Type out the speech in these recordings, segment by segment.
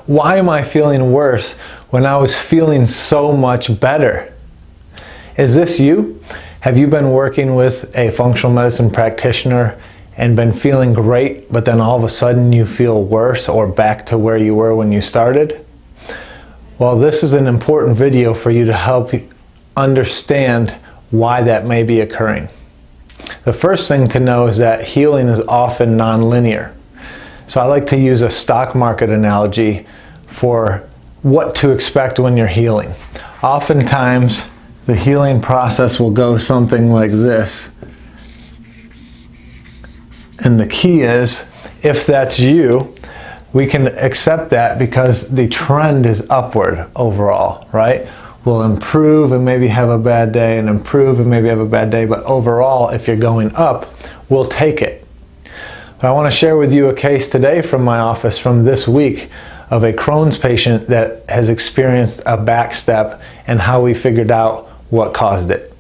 why am I feeling worse when I was feeling so much better? Is this you? Have you been working with a functional medicine practitioner and been feeling great, but then all of a sudden you feel worse or back to where you were when you started? Well, this is an important video for you to help you understand why that may be occurring. The first thing to know is that healing is often nonlinear. So I like to use a stock market analogy for what to expect when you're healing. Oftentimes, the healing process will go something like this. And the key is, if that's you, we can accept that because the trend is upward overall, right? We'll improve and maybe have a bad day, and improve and maybe have a bad day, but overall, if you're going up, we'll take it. But I want to share with you a case today from my office from this week of a Crohn's patient that has experienced a backstep and how we figured out what caused it.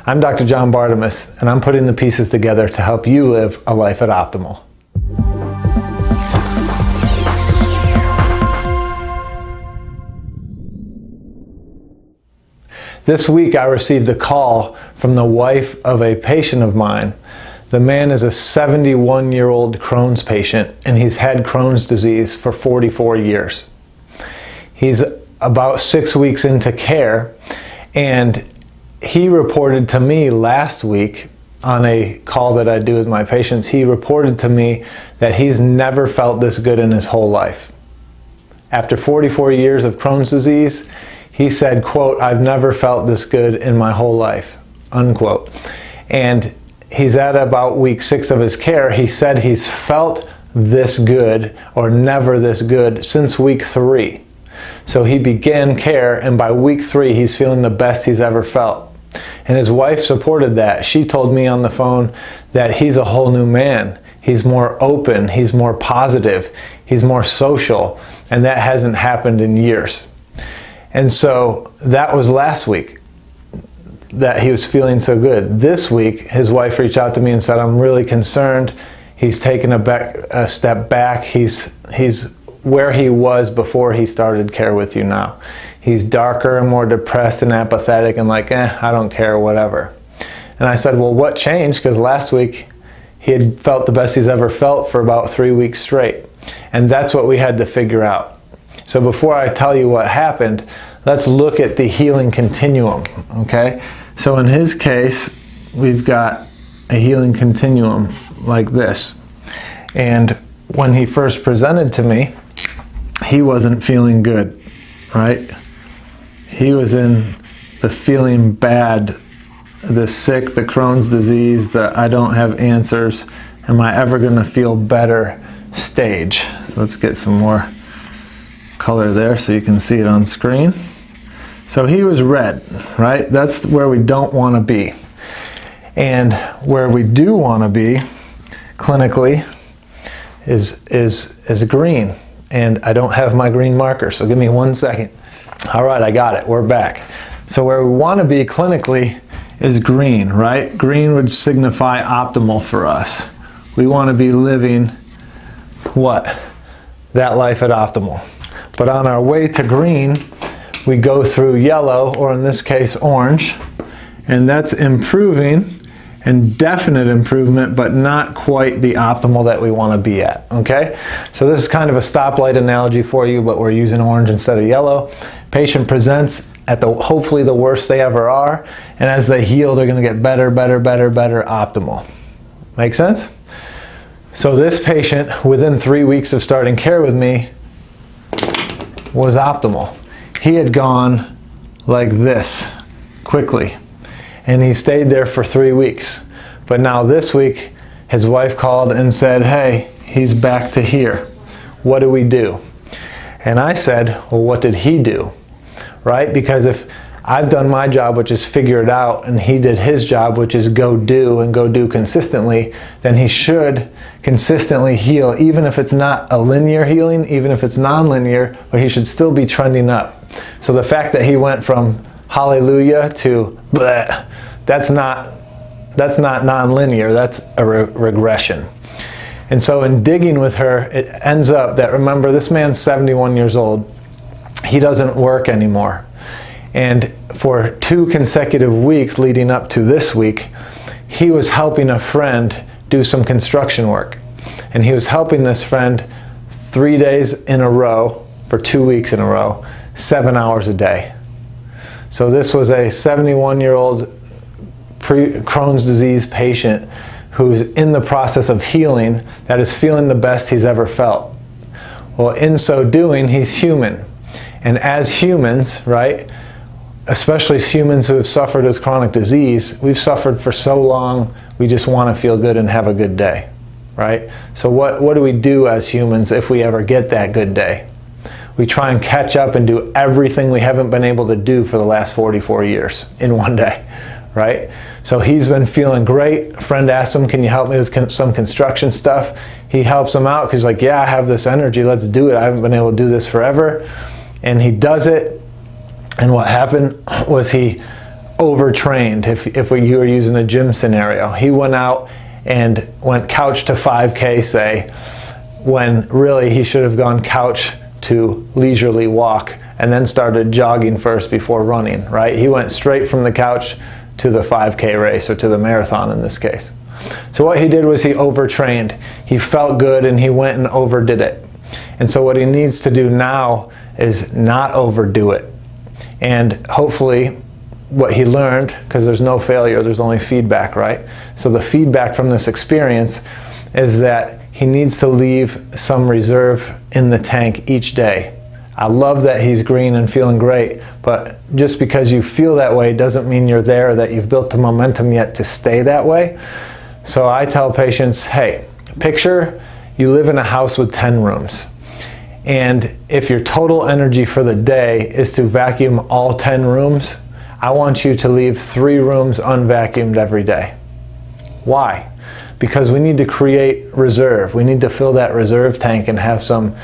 I'm Dr. John Bartemus, and I'm putting the pieces together to help you live a life at optimal. This week I received a call from the wife of a patient of mine. The man is a 71-year-old Crohn's patient, and he's had Crohn's disease for 44 years. He's about 6 weeks into care, and he reported to me last week on a call that I do with my patients, he reported to me that he's never felt this good in his whole life. After 44 years of Crohn's disease, he said, quote, "I've never felt this good in my whole life," unquote. And he's at about week 6 of his care. He said he's felt this good or never this good since week 3. So he began care, and by week 3, he's feeling the best he's ever felt. And his wife supported that. She told me on the phone that he's a whole new man. He's more open, he's more positive, he's more social, and that hasn't happened in years. And so that was last week that he was feeling so good. This week, his wife reached out to me and said, "I'm really concerned. He's taken a step back. He's where he was before he started care with you now. He's darker and more depressed and apathetic and like, I don't care, whatever." And I said, well, what changed? Because last week he had felt the best he's ever felt for about 3 weeks straight. And that's what we had to figure out. So before I tell you what happened, let's look at the healing continuum, okay? So in his case, we've got a healing continuum like this. And when he first presented to me, he wasn't feeling good, right? He was in the feeling bad, the sick, the Crohn's disease, the I don't have answers, am I ever gonna feel better stage. So let's get some more color there so you can see it on screen. So he was red, right? That's where we don't want to be. And where we do want to be clinically is green. And I don't have my green marker, so give me 1 second. All right, I got it. We're back. So where we want to be clinically is green, right? Green would signify optimal for us. We want to be living what? That life at optimal. But on our way to green, we go through yellow, or in this case, orange, and that's improving and definite improvement, but not quite the optimal that we want to be at, okay? So this is kind of a stoplight analogy for you, but we're using orange instead of yellow. Patient presents at hopefully the worst they ever are, and as they heal, they're going to get better, better, better, better, optimal. Make sense? So this patient, within 3 weeks of starting care with me, was optimal. He had gone like this quickly, and he stayed there for 3 weeks. But now this week, his wife called and said, hey, he's back to here. What do we do? And I said, well, what did he do? Right? Because if I've done my job, which is figure it out, and he did his job, which is go do and go do consistently, then he should consistently heal, even if it's not a linear healing, even if it's non-linear, but he should still be trending up. So the fact that he went from hallelujah to bleh, that's not non-linear, that's a regression. And so in digging with her, it ends up that, remember, this man's 71 years old. He doesn't work anymore. And for 2 consecutive weeks leading up to this week, he was helping a friend do some construction work. And he was helping this friend 3 days in a row for 2 weeks in a row, 7 hours a day. So this was a 71-year-old Crohn's disease patient who's in the process of healing, that is feeling the best he's ever felt. Well, in so doing, he's human. And as humans, right, especially humans who have suffered with chronic disease, we've suffered for so long, we just want to feel good and have a good day, right? So what do we do as humans if we ever get that good day? We try and catch up and do everything we haven't been able to do for the last 44 years in one day, right? So he's been feeling great. A friend asked him, can you help me with some construction stuff? He helps him out because he's like, yeah, I have this energy, let's do it. I haven't been able to do this forever. And he does it. And what happened was he overtrained, if you were using a gym scenario. He went out and went couch to 5K, say, when really he should have gone couch to leisurely walk and then started jogging first before running, right? He went straight from the couch to the 5K race, or to the marathon in this case. So what he did was he overtrained. He felt good and he went and overdid it. And so what he needs to do now is not overdo it. And hopefully what he learned, because there's no failure, there's only feedback, right? So the feedback from this experience is that he needs to leave some reserve in the tank each day. I love that he's green and feeling great, but just because you feel that way doesn't mean you're there, or that you've built the momentum yet to stay that way. So I tell patients, hey, picture you live in a house with 10 rooms. And if your total energy for the day is to vacuum all 10 rooms, I want you to leave 3 rooms unvacuumed every day. Why? Because we need to create reserve. We need to fill that reserve tank and have some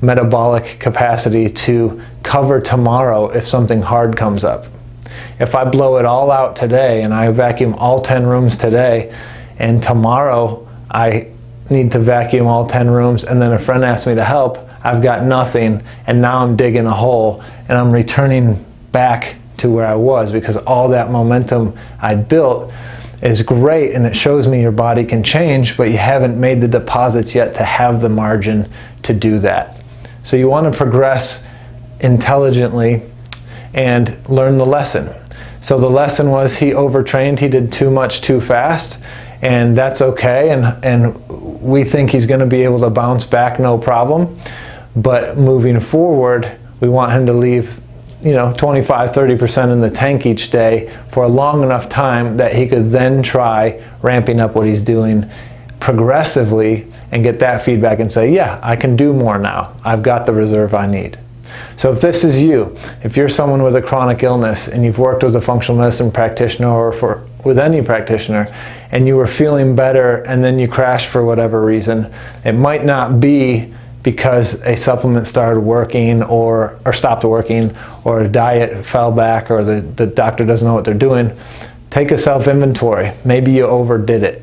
metabolic capacity to cover tomorrow if something hard comes up. If I blow it all out today and I vacuum all 10 rooms today, and tomorrow I need to vacuum all 10 rooms, and then a friend asks me to help, I've got nothing, and now I'm digging a hole and I'm returning back to where I was, because all that momentum I built is great and it shows me your body can change, but you haven't made the deposits yet to have the margin to do that. So you want to progress intelligently and learn the lesson. So the lesson was he overtrained, he did too much too fast, and that's okay, and we think he's going to be able to bounce back no problem. But moving forward, we want him to leave 25-30% in the tank each day for a long enough time that he could then try ramping up what he's doing progressively and get that feedback and say, yeah, I can do more now. I've got the reserve I need. So if this is you, if you're someone with a chronic illness and you've worked with a functional medicine practitioner or with any practitioner, and you were feeling better and then you crashed for whatever reason, it might not be because a supplement started working or stopped working, or a diet fell back, or the doctor doesn't know what they're doing. Take a self-inventory. Maybe you overdid it.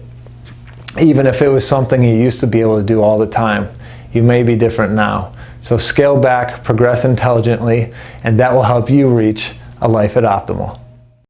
Even if it was something you used to be able to do all the time, you may be different now. So scale back, progress intelligently, and that will help you reach a life at optimal.